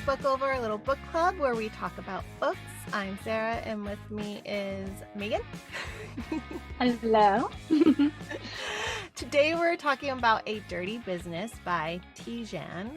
Book Over, a little book club where we talk about books. I'm Sarah, and with me is Megan. Hello. Today we're talking about A Dirty Business by Tijan.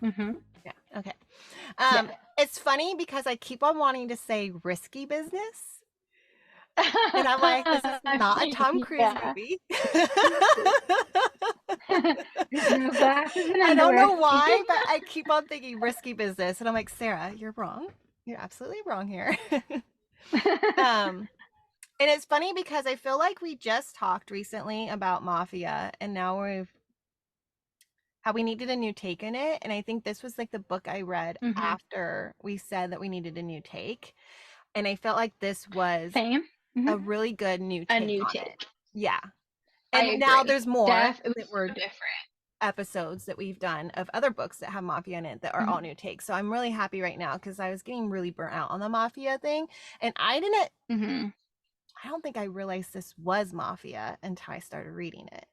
Mm-hmm. Yeah, okay. Yeah. It's funny because I keep on wanting to say Risky Business. And I'm like, this is not a Tom Cruise movie. No glasses and I don't underwear. know why, but I keep on thinking Risky Business. And I'm like, Sarah, you're wrong. You're absolutely wrong here. And it's funny because I feel like we just talked recently about Mafia, and now how we needed a new take in it. And I think this was like the book I read after we said that we needed a new take. And I felt like this was a really good new take on it. Yeah. And now there's more that were different episodes that we've done of other books that have Mafia in it that are all new takes. So I'm really happy right now because I was getting really burnt out on the Mafia thing. And I don't think I realized this was Mafia until I started reading it.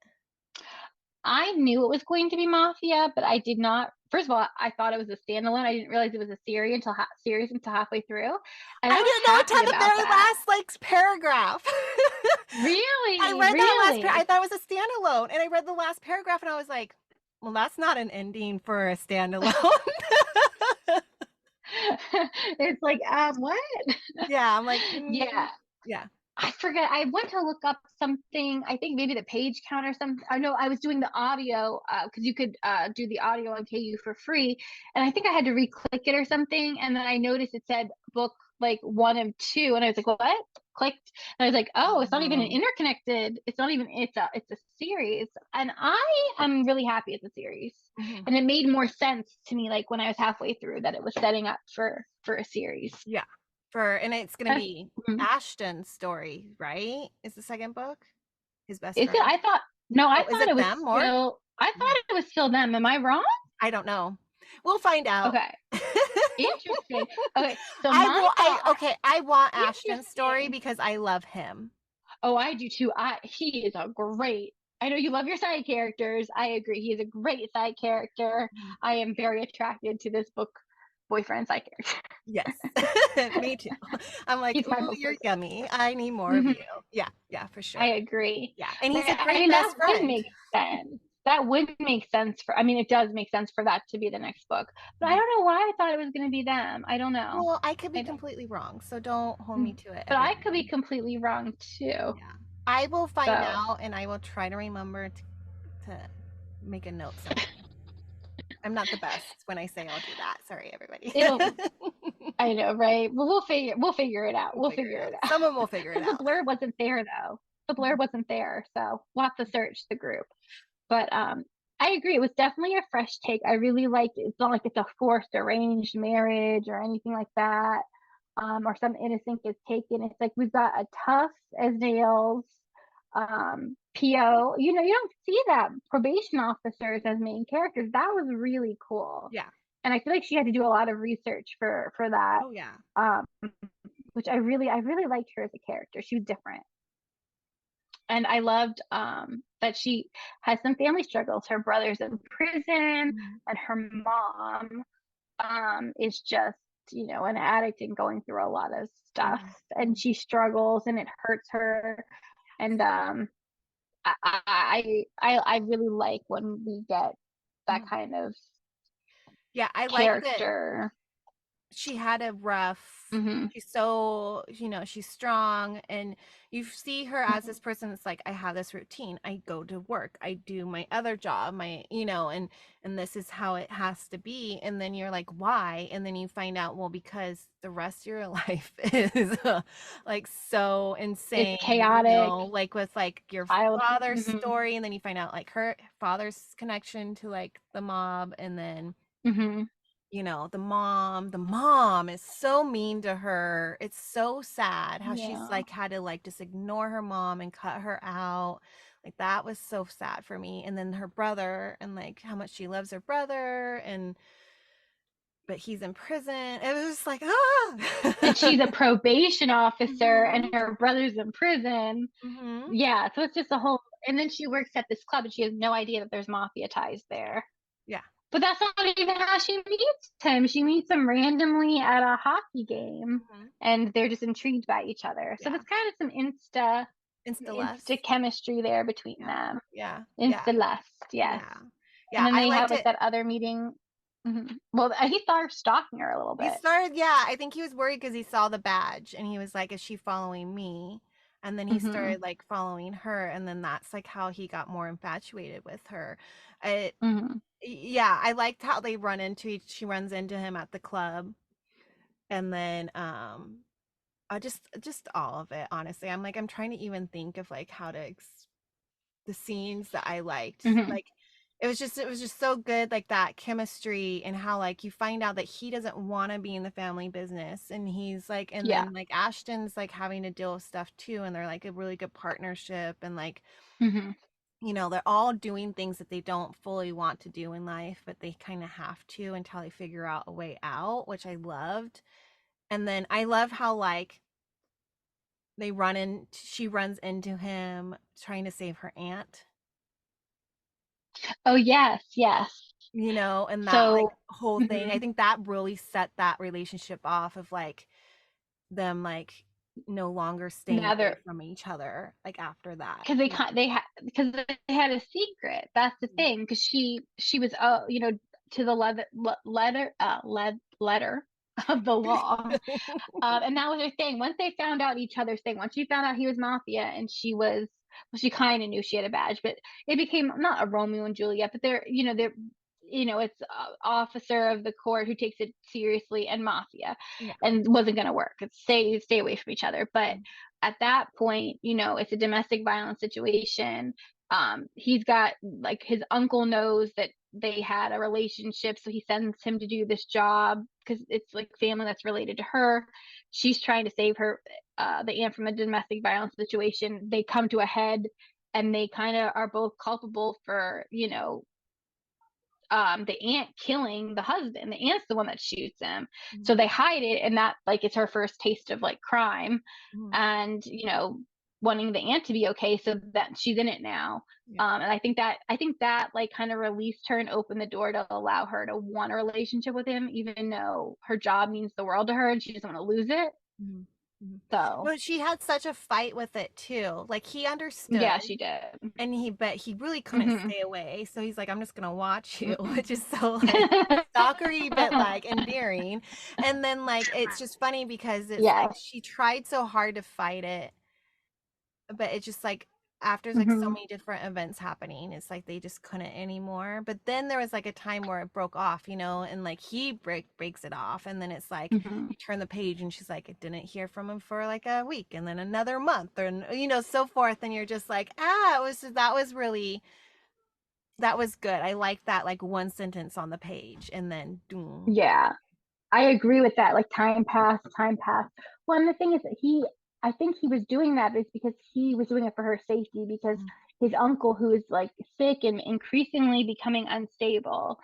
I knew it was going to be Mafia, but I did not. First of all, I thought it was a standalone. I didn't realize it was a series until halfway through. And I didn't know until the very last paragraph. Really? I read that last paragraph. I thought it was a standalone, and I read the last paragraph, and I was like, "Well, that's not an ending for a standalone." It's like, what? Yeah, I'm like, yeah. I forget. I went to look up something. I think maybe the page count or something. I know I was doing the audio because you could do the audio on KU for free, and I think I had to re-click it or something. And then I noticed it said book like 1 and 2, and I was like, what? Clicked, and I was like, oh, it's not even an interconnected. It's not even. It's a series, and I am really happy it's a series, and it made more sense to me like when I was halfway through that it was setting up for a series. Yeah. And it's gonna be Ashton's story, right? Is the second book his best friend? Is it? I thought it was them still. I thought it was still them. Am I wrong? I don't know. We'll find out. Okay. Interesting. Okay. So I want Ashton's story because I love him. Oh, I do too. He is a great. I know you love your side characters. I agree. He is a great side character. I am very attracted to this book boyfriend side character. Yes. Me too. I'm like, ooh, you're yummy. I need more of you. Yeah, for sure. I agree. Yeah. And he's a great best friend. That would make sense. That would make sense it does make sense for that to be the next book. But I don't know why I thought it was going to be them. I don't know. Well, I could be completely wrong, so don't hold me to it. But I could be completely wrong too. Yeah. I will find out, and I will try to remember to make a note somewhere. I'm not the best when I say I'll do that. Sorry, everybody. I know, right? But we'll figure it out. We'll figure it out. Someone will figure it out. The blurb wasn't there though. The blurb wasn't there, so we'll have to search the group. But I agree. It was definitely a fresh take. I really liked it. It's not like it's a forced arranged marriage or anything like that, or some innocent gets taken. It's like we've got a tough as nails PO. You don't see that probation officers as main characters. That was really cool. Yeah. And I feel like she had to do a lot of research for that. Oh yeah. Which I really liked her as a character. She was different. And I loved that she has some family struggles. Her brother's in prison, and her mom is just, an addict and going through a lot of stuff. And she struggles, and it hurts her. And I really like when we get that kind of character. Like that she had a rough. She's so she's strong, and you see her as this person that's like, I have this routine. I go to work. I do my other job. And this is how it has to be. And then you're like, why? And then you find out, well, because the rest of your life is like so insane, it's chaotic. Like with like your father's story, and then you find out like her father's connection to like the mob, and then. The mom is so mean to her. It's so sad how she's like had to like just ignore her mom and cut her out. Like that was so sad for me. And then her brother, and like how much she loves her brother, but he's in prison. It was just like, and she's a probation officer, and her brother's in prison. Yeah, so it's just a whole. And then she works at this club, and she has no idea that there's mafia ties there. Yeah. But that's not even how she meets him. She meets him randomly at a hockey game, Mhm. and they're just intrigued by each other. So Yeah. there's kind of some Insta insta lust. chemistry there between Yeah. them. Yeah. Yeah. Insta lust, yes. Yeah. And Yeah, then I they have liked like it. that other meeting. Well, he started stalking her a little He bit. started, yeah, I think he was worried because he saw the badge and he was like, is she following me? And then he Hmm started like following her, and then that's like how he got more infatuated with her. It, hmm yeah, I liked how they run into she runs into him at the club, and then just all of it, honestly. I'm like, I'm trying to even think of like how to the scenes that I liked. hmm Like it was just so good, like that chemistry, and how like you find out that he doesn't want to be in the family business, and he's like, and Yeah. then like Ashton's like having to deal with stuff too, and they're like a really good partnership, and like, hmm they're all doing things that they don't fully want to do in life, but they kind of have to until they figure out a way out, which I loved. And then I love how like she runs into him trying to save her aunt, Oh yes, yes. and that like So whole thing. I mhm. think that really set that relationship off of like them like no longer staying Now away they're from each other like after that. because they had a secret. That's the thing. Because she was to the letter of the law. And that was her thing. Once they found out each other's thing, once she found out he was Mafia and well, she kind of knew she had a badge, but it became not a Romeo and Juliet, but it's officer of the court who takes it seriously and Mafia, Yeah. and wasn't going to work. It's stay away from each other. But at that point, it's a domestic violence situation. He's got like his uncle knows that they had a relationship, so he sends him to do this job because it's like family that's related to her. She's trying to save her, the aunt, from a domestic violence situation. They come to a head, and they kind of are both culpable for the aunt killing the husband. The aunt's the one that shoots him, so Mhm. they hide it, and that like it's her first taste of like crime, Mhm. and wanting the aunt to be okay, so that she's in it now. Yeah. And I think that like kind of released her and opened the door to allow her to want a relationship with him, even though her job means the world to her and she doesn't want to lose it. Mhm. Mhm. So Well, she had such a fight with it too. Like he understood, yeah, she did. and but he really couldn't Hmm stay away. So he's like, I'm just gonna watch you, which is so like stalkery but like endearing. And then like it's just funny because it's like Yes. she tried so hard to fight it, but it's just like after like so hmm many different events happening, it's like they just couldn't anymore. But then there was like a time where it broke off, and like he breaks it off, and then it's like hmm you turn the page and she's like, I didn't hear from him for like a week, and then another month, or so forth, and you're just like, that was good. I like that, like one sentence on the page, and then doom. Yeah. I agree with that. Like time passed, time passed. Well, and the thing is that I think he was doing that is because he was doing it for her safety, because his uncle, who is like sick and increasingly becoming unstable,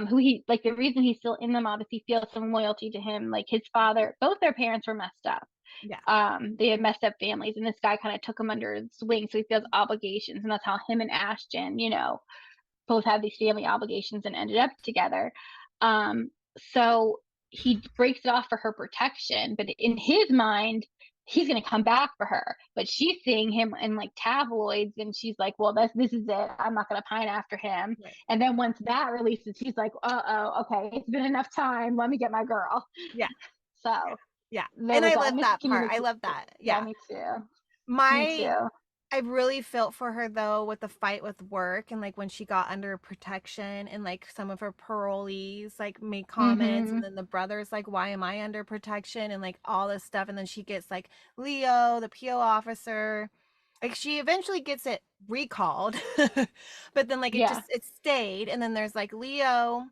who he like the reason he's still in the mob is he feels some loyalty to him. Like his father, both their parents were messed up. Yeah. They had messed up families, and this guy kind of took him under his wing, so he feels obligations, and that's how him and Ashton, both had these family obligations and ended up together. So he breaks it off for her protection, but in his mind, he's going to come back for her. But she's seeing him in like tabloids, and she's like, "Well, this is it. I'm not going to pine after him." Right. And then once that releases, she's like, "Oh, okay, it's been enough time. Let me get my girl." Yeah. So Yeah. there And was I that love that part. I miscommunication. love that. Yeah, Yeah. me too. Me My too. I really felt for her though with the fight with work, and like when she got under protection, and like some of her parolees like made comments, and Mm-hmm. then the brother's like, why am I under protection, and like all this stuff, and then she gets like Leo, the PO officer, like she eventually gets it recalled. But then like Yeah. it stayed, and then there's like Leo.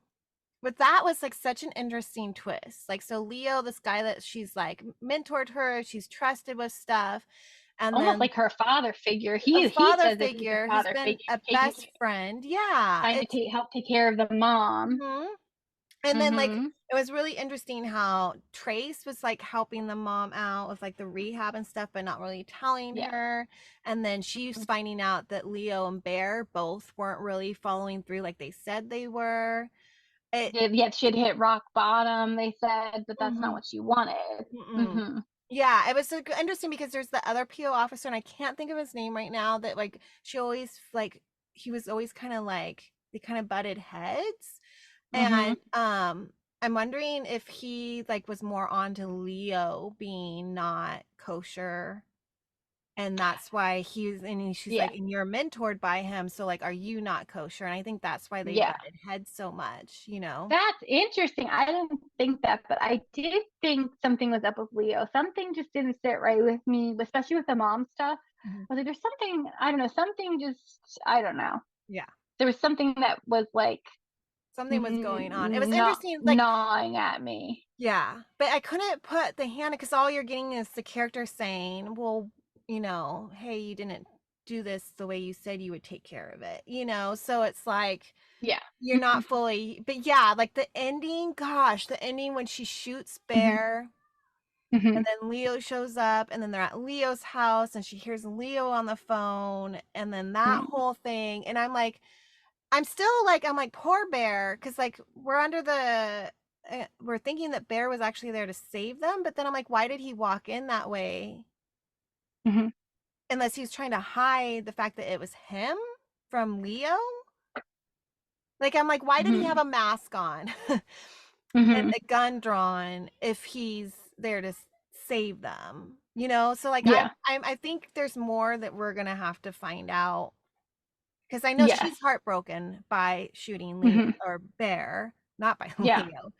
But that was like such an interesting twist. Like, so Leo, this guy that she's like mentored her, she's trusted with stuff, and Almost then like her father figure. a He father says that he's a figure who's father been figure, a taking best friend. Yeah, trying to it's help take care of the mom. mhm. And then, like, Mm-hmm. it was really interesting how Trace was, like, helping the mom out with, like, the rehab and stuff, but not really telling Yeah. her. And then she's finding out that Leo and Bear both weren't really following through like they said they were. It Yet she'd hit rock bottom, they said, but that's not Mhm. what she wanted. Mm-mm. Mm-hmm. Yeah, it was so interesting because there's the other PO officer, and I can't think of his name right now, that, like, she always, like, he was always kinda, like, they kinda butted heads. Mm-hmm. And, I'm wondering if he, like, was more onto Leo being not kosher, and that's why she's Yeah. like, "And you're mentored by him, so, like, are you not kosher?" And I think that's why they Yeah. butted heads so much, you know? That's interesting. I didn't think that, but I did think something was up with Leo. Something just didn't sit right with me, especially with the mom stuff. Mhm. I was like, there's something, I don't know, something just, I don't know. Yeah. There was something that was like Something was going on. It was not interesting, like, gnawing at me. yeah, but I couldn't put the hand because all you're getting is the character saying, "Well, you know, hey, you didn't do this the way you said you would take care of it," you know? So it's like Yeah. you're not fully, but yeah, like the ending, gosh, the ending when she shoots Hmm. Bear Hmm. and then Leo shows up and then they're at Leo's house and she hears Leo on the phone and then that Hmm. whole thing. And I'm still like, I'm like, poor Bear, because like we're thinking that Bear was actually there to save them, but then I'm like, why did he walk in that way? Hmm. Unless he was trying to hide the fact that it was him from Leo? Like, I'm like, why did he have Hmm. a mask on and Hmm. a gun drawn if he's there to save them? You know? So like, Yeah. I think there's more that we're gonna have to find out because I know Yes. she's heartbroken by shooting Leo Hmm. or Bear, not by Yeah. Leo.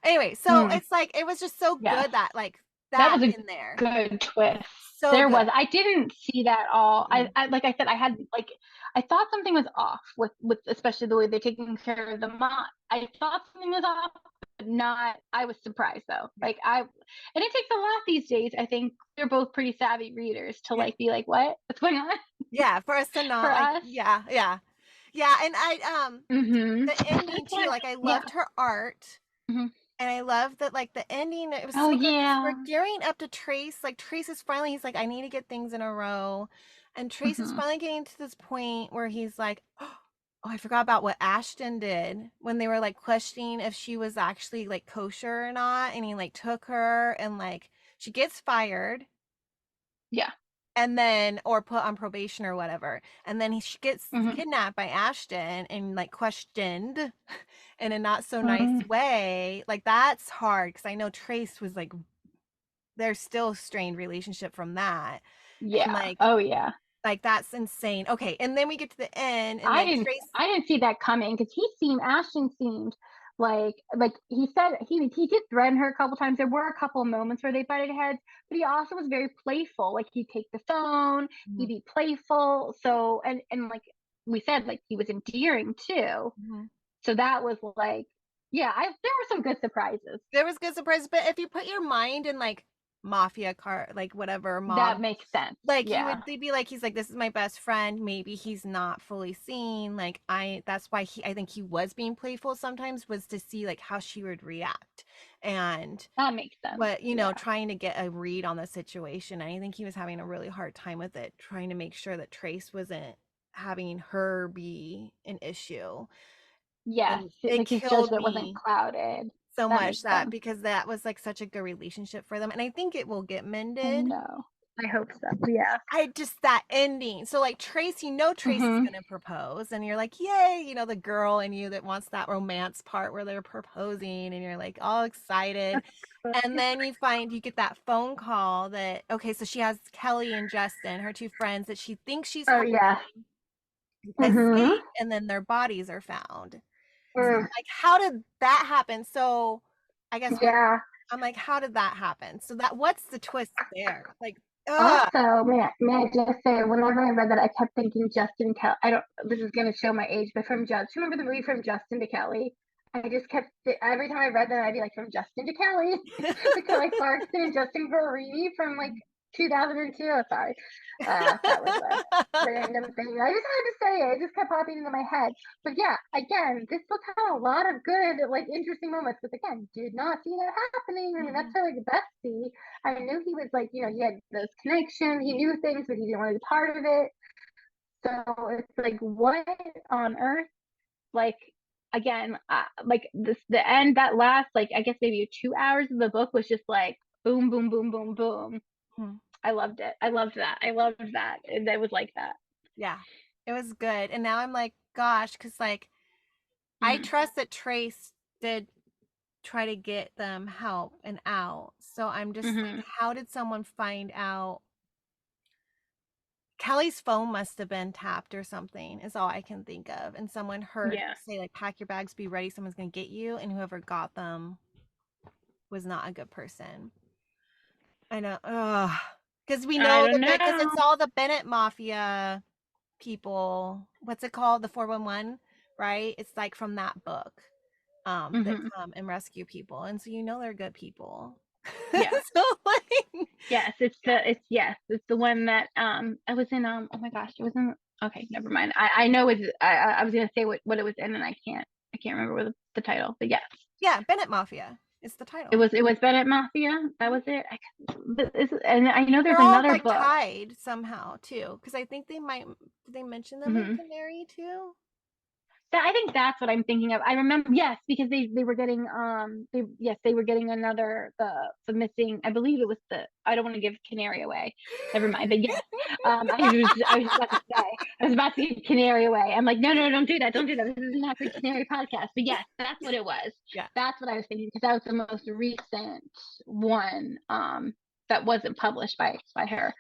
Anyway, so Mm. it's like it was just so Yes. good that like That that was a in there. good twist. So There good. was. I didn't see that all. Mm-mm. I like I said, I had like I thought something was off with especially the way they're taking care of the mom. I thought something was off, but not. I was surprised though. Yeah. Like and it takes a lot these days. I think they're both pretty savvy readers to Yeah. like be like, what? What's going on Yeah. For us to for not like, us? yeah, yeah. Yeah. And Mm-hmm. the ending too, like I Yeah. loved her art. Hmm. And I love that, like the ending, it was Oh so good because we're yeah. gearing up to Trace. Like Trace is finally, he's like, I need to get things in a row. And Trace is Hmm. finally getting to this point where he's like, oh, I forgot about what Ashton did when they were like questioning if she was actually like kosher or not. And he like took her and like she gets fired Yeah. and then or put on probation or whatever, and then she gets Hmm. kidnapped by Ashton and like questioned in a not so nice Hmm. way. Like that's hard because I know Trace was like there's still strained relationship from that, and Yeah. like Oh yeah. that's insane. Okay, and then we get to the end and I like didn't Trace. I didn't see that coming because Ashton seemed like he said he did threaten her a couple times. There were a couple of moments where they butted heads, but he also was very playful. Like he'd take the phone, he'd Mhm, be playful. So and like we said, like he was endearing too. mhm. So that was like yeah, I there were some good surprises. There was good surprises, but if you put your mind in like mafia car like whatever That mob, makes sense. like you Yeah. would they'd be like, he's like, this is my best friend, maybe he's not fully seen, like that's why I think he was being playful sometimes, was to see like how she would react and That makes sense. what, you know, Yeah. trying to get a read on the situation. And I think he was having a really hard time with it, trying to make sure that Trace wasn't having her be an issue. Yes. And it Like his killed judgment wasn't me clouded. so That much, makes that sense. because that was like such a good relationship for them, and I think it will get I mended. know. I hope so. Yeah. I just that ending. So like Trace, you know Trace is Mhm. gonna propose, and you're like, yay, you know, the girl in you that wants that romance part where they're proposing, and you're like all excited. And then you get that phone call that okay, so she has Kelly and Justin, her two friends that she thinks she's Oh, helping yeah. Mhm. escape, and then their bodies are found. So Mm, like, how did that happen? So I guess yeah. I'm like, how did that happen? So that what's the twist there? Like, ugh. Also, may I just say, whenever I read that, I kept thinking Justin Kelly. I don't. This is gonna show my age, but from Justin. Remember the movie From Justin to Kelly? I just kept every time I read that, I'd be like, from Justin to Kelly, with Kelly Clarkson and Justin Guarini from like 2002. Oh, sorry. That was a random thing. I just had to say it. It just kept popping into my head. But yeah, again, this book had a lot of good, like, interesting moments. But again, did not see that happening. I mean, that's her, like, bestie. I knew he was, like, he had those connections. He knew things, but he didn't want to be part of it. So it's like, what on earth? Like, again, like the end, that last, like, I guess maybe 2 hours of the book was just like boom, boom, boom, boom, boom. I loved it. I loved that. I loved that. And it was like that. Yeah, it was good. And now I'm like, gosh, because like I trust that Trace did try to get them help and out. So I'm just like, how did someone find out? Kelly's phone must have been tapped or something, is all I can think of. And someone heard her say, like, pack your bags, be ready, someone's going to get you. And whoever got them was not a good person. I know. Ugh. Because we know because it's all the Bennett Mafia people. What's it called? The 411, right? It's like from that book that come and rescue people. And so you know they're good people. Yeah. So, like, yes, it's the one that I was in oh my gosh, it was in, okay, never mind. I know it's I was gonna say what it was in, and I can't remember what the title, but yes. Yeah, Bennett Mafia is the title. It was Bennett Mafia. That was it. And I know there's They're all another like book tied somehow too, because I think they might. Did they mention them in Canary too? I think that's what I'm thinking of. I remember, yes, because they were getting they were getting another the missing. I believe it was I don't want to give Canary away. Never mind. But yes, I was about to say I was about to give Canary away. I'm like, no, don't do that, don't do that. This is not for Canary podcast. But yes, that's what it was. Yeah, that's what I was thinking, because that was the most recent one that wasn't published by her.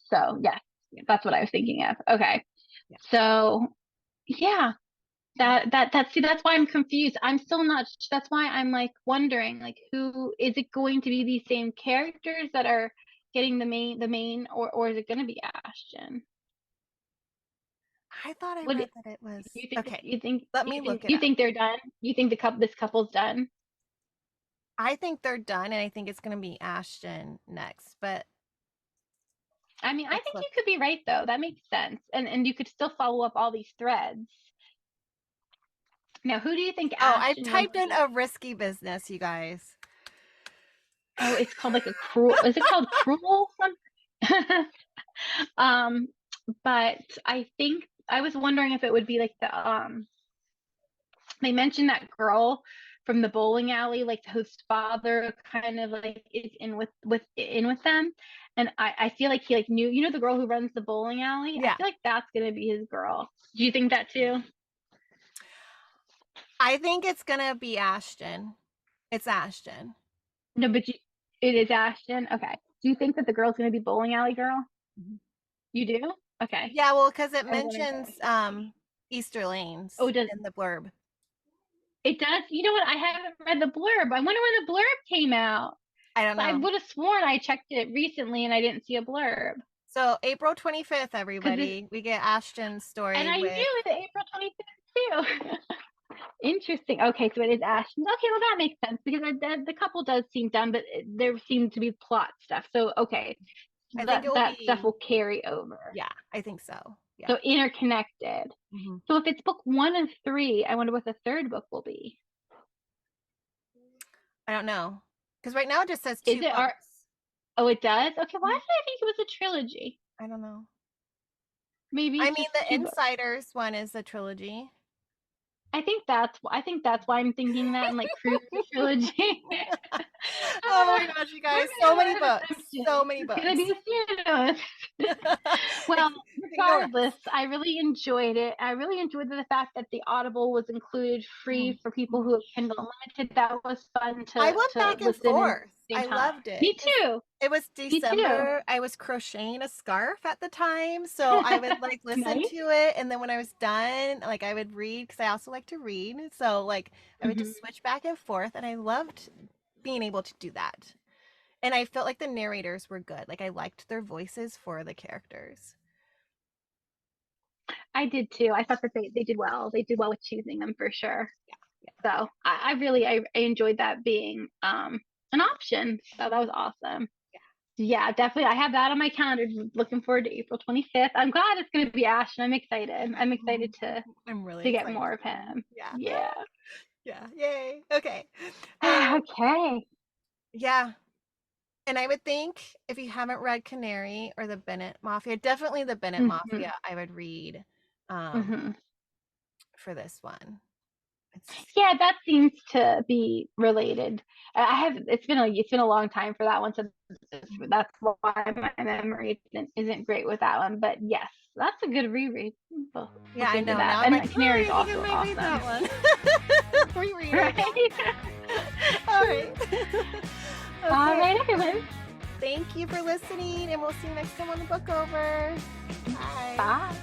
So yes, that's what I was thinking of. Okay, yeah. so yeah. See, that's why I'm confused. I'm still not, that's why I'm like wondering, like, who is it going to be? These same characters that are getting the main, or is it going to be Ashton? I thought I What read that it was you think? okay. Let me You look think it up. they're done? You think this couple's done? I think they're done, and I think it's going to be Ashton next. But I mean, I think you could be right though. That makes sense, and you could still follow up all these threads. Now, who do you think I've Ashton would typed in be? a risky business, you guys. Oh, it's called like a cruel. Is it called cruel? Um, but I think I was wondering if it would be like they mentioned that girl from the bowling alley, like whose father kind of like is in with them. And I feel like he like knew, the girl who runs the bowling alley. I Yeah, feel like that's gonna be his girl. Do you think that too? I think it's going to be Ashton. It's Ashton. No, but it is Ashton. Okay. Do you think that the girl's gonna be bowling alley girl? You do? Okay. Yeah, well, because it I was wondering if that mentions was just me. Easter Lanes Oh, does in the blurb. it does? You know what? I haven't read the blurb. I wonder when the blurb came out. I don't I know. would have sworn I checked it recently and I didn't see a blurb. So April 25th, everybody, we get Ashton's story And I knew with. it was April 25th too. Interesting. Okay, so it is Ashton. Okay, well that makes sense, because the couple does seem done, but there seems to be plot stuff. So okay, I think it will that stuff be. will carry over. Yeah, I think so. Yeah. So interconnected. So if it's book 1 and 3, I wonder what the third book will be. I don't know, because right now it just says Is 2 it books. Oh, it does? Okay, why did I think it was a trilogy? I don't know. Maybe I it's mean, just the 2 books. Insiders one is a trilogy. I think that's why I'm thinking that, and like Cruise trilogy. Oh my gosh, you guys, so many books. So many It's books. gonna be soon. Well, Ignore us. regardless, I really enjoyed it. I really enjoyed the fact that the Audible was included free for people who have Kindle Unlimited. That was fun I to went back and listen in at forth. the same I time. loved it. Me too. It was Me too. December. I was crocheting a scarf at the time, so I would like listen Nice. to it, and then when I was done, like I would read, because I also like to read. So like I would just switch back and forth, and I loved being able to do that. And I felt like the narrators were good. Like I liked their voices for the characters. I did too. I thought that they did well. They did well with choosing them for sure. Yeah. So I really I enjoyed that being an option. So that was awesome. Yeah, definitely. I have that on my calendar. Looking forward to April 25th. I'm glad it's going to be Ashton. I'm excited. I'm excited I'm really to get excited more of for him. him. Yeah. Yeah. Yeah. Yay. Okay. Okay. Yeah. And I would think if you haven't read Canary or the Bennett Mafia, definitely the Bennett Hmm. Mafia, I would read Hmm. for this one. It's Yeah, that seems to be related. I have. It's been a long time for that one, so that's why my memory isn't great with that one. But yes, that's a good reread. We'll yeah, look I into know. that. Now I'm And like, Canary's I think I also might read awesome. that one. Reread it. Right. All right. All Okay. right, everyone. Thank you for listening, and we'll see you next time on the book over. Bye. Bye.